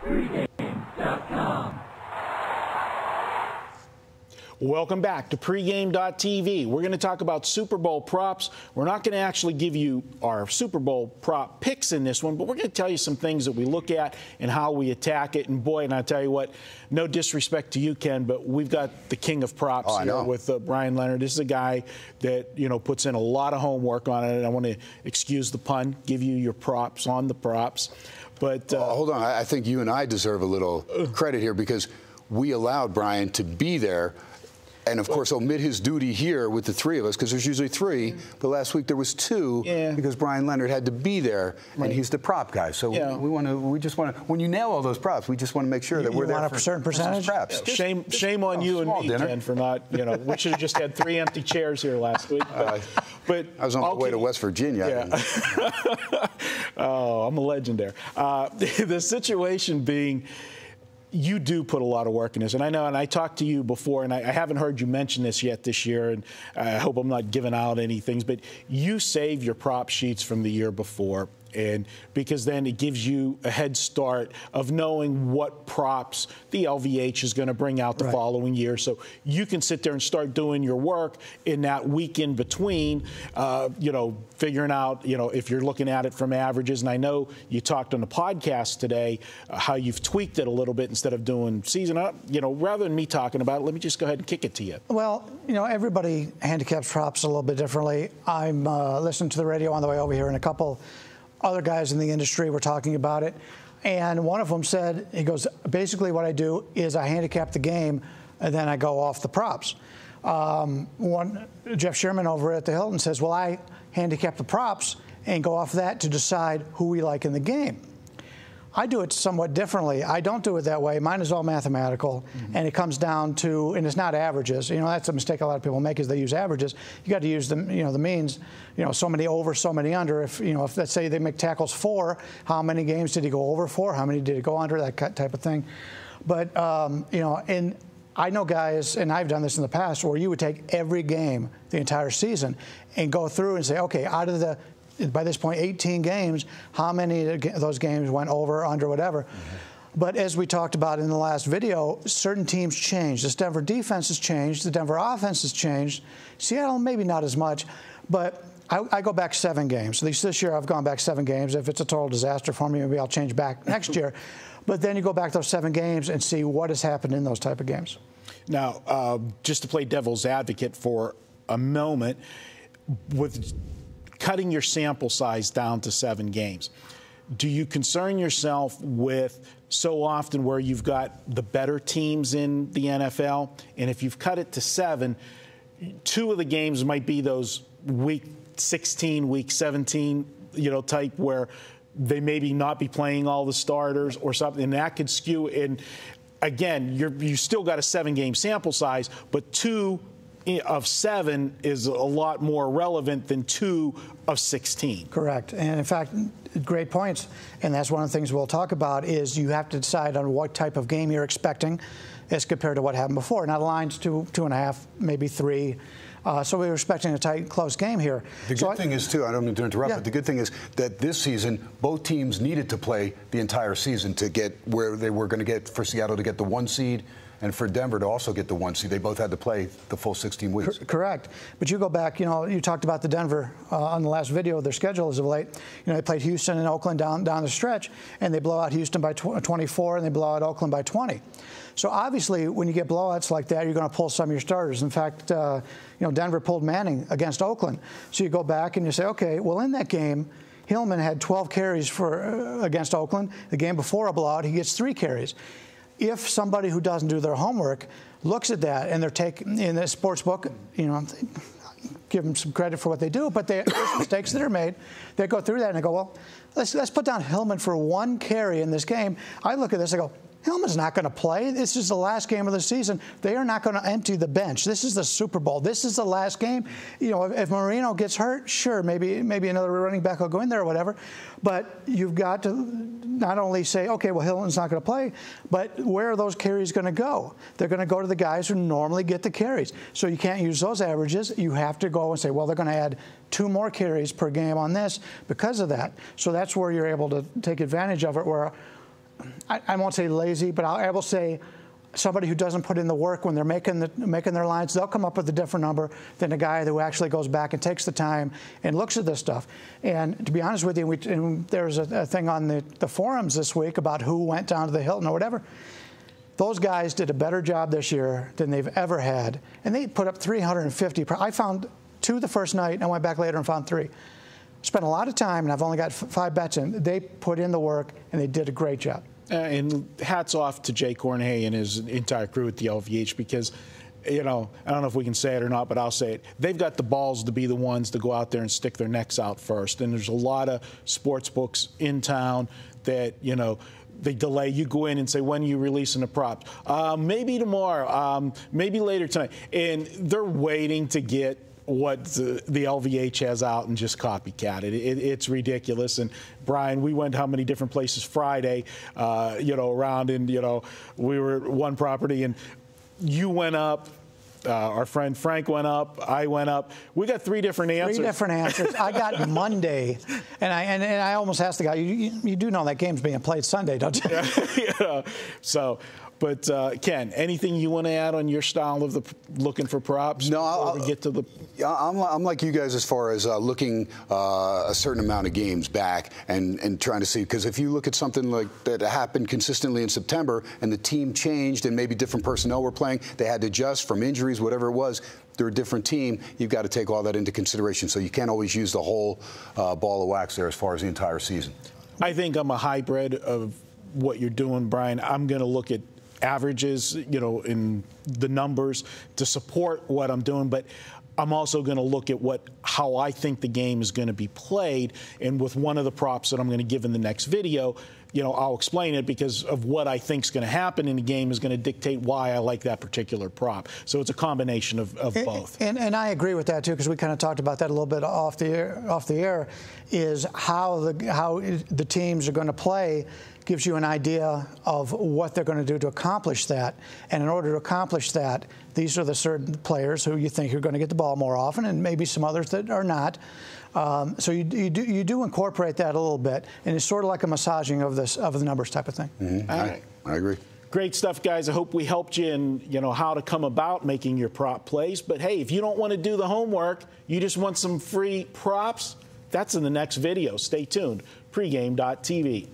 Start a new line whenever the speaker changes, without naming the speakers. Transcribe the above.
Pregame.com.
Welcome back to Pregame.tv. We're going to talk about Super Bowl props. We're not going to actually give you our Super Bowl prop picks in this one, but we're going to tell you some things that we look at and how we attack it. And boy, and I tell you what, no disrespect to you, Ken, but we've got the king of props here with Bryan Leonard. This is a guy that, you know, puts in a lot of homework on it. And I want to excuse the pun, give you your props on the props. But
hold on, I think you and I deserve a little credit here because we allowed Bryan to be there. And, of course, omit his duty here with the three of us, because there's usually three. But last week there was two because Bryan Leonard had to be there, and he's the prop guy. So we just want to, when you nail all those props, we just want to make sure that we're there for a certain percentage. Props.
Shame on you and me, Ken, for not, you know, we should have just had 3 empty chairs here last week. But
I was on my way to West Virginia.
Yeah. Oh, I'm a legend there. The situation being, you do put a lot of work in this, and I know, and I talked to you before, and I haven't heard you mention this yet this year, and I hope I'm not giving out any things, but you save your prop sheets from the year before, and because then it gives you a head start of knowing what props the LVH is going to bring out the following year, so you can sit there and start doing your work in that week in between, you know, figuring out, you know, if you're looking at it from averages. And I know you talked on the podcast today how you've tweaked it a little bit instead of doing season up. You know, rather than me talking about it, let me just go ahead and kick it to you.
Well, you know, everybody handicaps props a little bit differently. I'm listening to the radio on the way over here, and a couple other guys in the industry were talking about it. And one of them said, he goes, basically what I do is I handicap the game, and then I go off the props. Jeff Sherman over at the Hilton says, well, I handicap the props and go off that to decide who we like in the game. I do it somewhat differently. I don't do it that way. Mine is all mathematical, and it comes down to, and it's not averages. You know, that's a mistake a lot of people make, is they use averages. You got to use the, you know, the means. You know, so many over, so many under. If, you know, if let's say they make tackles 4, how many games did he go over 4? How many did he go under? That type of thing. But you know, and I know guys, and I've done this in the past, where you would take every game, the entire season, and go through and say, okay, out of the, by this point, 18 games, how many of those games went over, under, whatever. But as we talked about in the last video, certain teams changed. This Denver defense has changed. The Denver offense has changed. Seattle, maybe not as much. But I go back 7 games. At least this year I've gone back 7 games. If it's a total disaster for me, maybe I'll change back next year. But then you go back those 7 games and see what has happened in those type of games.
Now, just to play devil's advocate for a moment, with cutting your sample size down to 7 games, do you concern yourself with so often where you've got the better teams in the NFL, and if you've cut it to 7, 2 of the games might be those week 16, week 17, you know, type where they maybe not be playing all the starters or something, and that could skew in. Again, you still got a 7-game sample size, but 2 of 7 is a lot more relevant than 2 of 16.
Correct. And in fact, great points. And that's one of the things we'll talk about is you have to decide on what type of game you're expecting as compared to what happened before. Now the line's 2.5, maybe 3. So we were expecting a tight, close game here.
The good thing is, too, I don't mean to interrupt, but the good thing is that this season, both teams needed to play the entire season to get where they were going to get, for Seattle to get the 1 seed and for Denver to also get the 1 seed. They both had to play the full 16 weeks.
Correct. But you go back, you know, you talked about the Denver on the last video, their schedule as of late. You know, they played Houston and Oakland down the stretch, and they blow out Houston by 24, and they blow out Oakland by 20. So obviously, when you get blowouts like that, you're going to pull some of your starters. In fact, you know, Denver pulled Manning against Oakland. So you go back and you say, okay, well, in that game, Hillman had 12 carries against Oakland. The game before a blowout, he gets 3 carries. If somebody who doesn't do their homework looks at that and they're taking in the sports book, you know, give them some credit for what they do, but there's mistakes that are made. They go through that and they go, well, let's put down Hillman for 1 carry in this game. I look at this, I go, Hillman's not going to play. This is the last game of the season. They are not going to empty the bench. This is the Super Bowl. This is the last game. You know, if Marino gets hurt, sure, maybe another running back will go in there or whatever. But you've got to not only say, okay, well, Hillman's not going to play, but where are those carries going to go? They're going to go to the guys who normally get the carries. So you can't use those averages. You have to go and say, well, they're going to add 2 more carries per game on this because of that. So that's where you're able to take advantage of it, where I won't say lazy, but I will say somebody who doesn't put in the work when they're making their lines, they'll come up with a different number than a guy who actually goes back and takes the time and looks at this stuff. And to be honest with you, there's a thing on the forums this week about who went down to the Hilton or whatever. Those guys did a better job this year than they've ever had, and they put up 350. I found 2 the first night, and I went back later and found 3. Spent a lot of time, and I've only got 5 bets in. They put in the work, and they did a great job.
And hats off to Jay Cornhay and his entire crew at the LVH because, you know, I don't know if we can say it or not, but I'll say it. They've got the balls to be the ones to go out there and stick their necks out first. And there's a lot of sports books in town that, you know, they delay. You go in and say, when are you releasing the props? Maybe tomorrow, maybe later tonight. And they're waiting to get what the LVH has out and just copycat it. It's ridiculous. And Brian, we went how many different places Friday, you know, around, and, you know, we were at one property and you went up. Our friend Frank went up. I went up. We got 3 different answers. 3 different
answers. I got Monday, and I almost asked the guy, you do know that game's being played Sunday, don't you?
Yeah. So, but Ken, anything you want to add on your style of the looking for props?
No,
before we get to the.
I'm like you guys as far as looking a certain amount of games back and trying to see, because if you look at something like that happened consistently in September and the team changed and maybe different personnel were playing, they had to adjust from injuries, whatever it was. They're a different team. You've got to take all that into consideration. So you can't always use the whole ball of wax there as far as the entire season.
I think I'm a hybrid of what you're doing, Brian. I'm going to look at averages, you know, in the numbers to support what I'm doing, but I'm also going to look at how I think the game is going to be played. And with one of the props that I'm going to give in the next video, you know, I'll explain it because of what I think is going to happen in the game is going to dictate why I like that particular prop. So it's a combination of both.
And I agree with that too, because we kind of talked about that a little bit off the air, is how the teams are going to play gives you an idea of what they're going to do to accomplish that. And in order to accomplish that, these are the certain players who you think are going to get the ball more often, and maybe some others that are not. So you do incorporate that a little bit, and it's sort of like a massaging of the numbers type of thing.
Mm-hmm. I agree.
Great stuff, guys. I hope we helped you in, you know, how to come about making your prop plays. But hey, if you don't want to do the homework, you just want some free props, that's in the next video. Stay tuned. Pregame.tv.